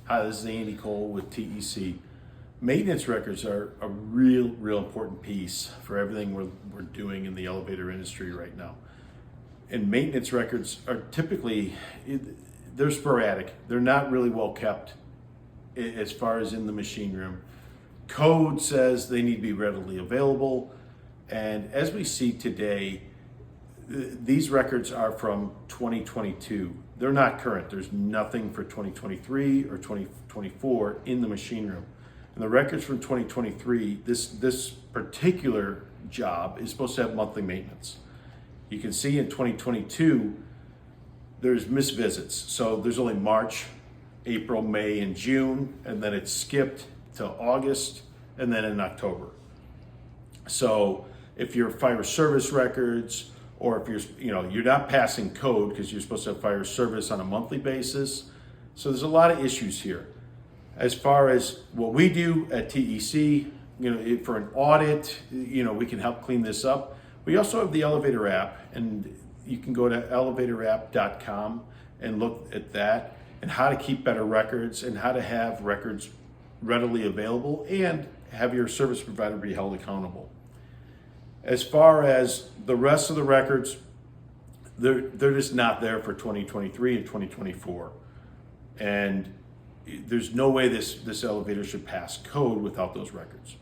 Hi, this is Andy Cole with TEC. Maintenance records are a real important piece for everything we're doing in the elevator industry right now. And maintenance records are typically, they're sporadic. They're not really well kept as far as in the machine room. Code says they need to be readily available. And as we see today, these records are from 2022. They're not current. There's nothing for 2023 or 2024 in the machine room. And the records from 2023, this particular job is supposed to have monthly maintenance. You can see in 2022, there's missed visits. So there's only March, April, May, and June, and then it's skipped to August, and then in October. So if your fire service records, or if you're not passing code because you're supposed to have fire service on a monthly basis. So there's a lot of issues here. As far as what we do at TEC, for an audit, we can help clean this up. We also have the Elevator app, and you can go to elevatораpp.com and look at that and how to keep better records and how to have records readily available and have your service provider be held accountable. As far as the rest of the records, they're just not there for 2023 and 2024. And there's no way this elevator should pass code without those records.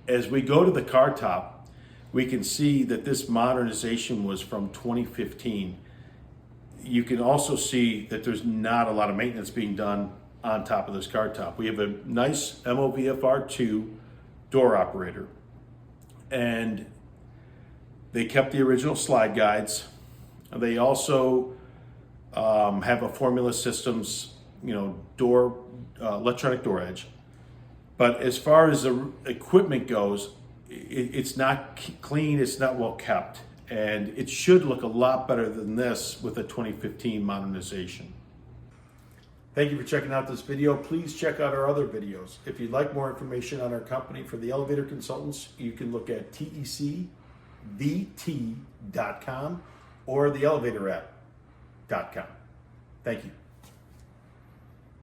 As we go to the car top, we can see that this modernization was from 2015. You can also see that there's not a lot of maintenance being done on top of this car top. We have a nice MOVFR2 door operator. And they kept the original slide guides. They also have a Formula Systems, electronic door edge. But as far as the equipment goes, it's not clean, it's not well kept. And it should look a lot better than this with a 2015 modernization. Thank you for checking out this video. Please check out our other videos. If you'd like more information on our company for the elevator consultants, you can look at tecvt.com or the elevatораpp.com. Thank you.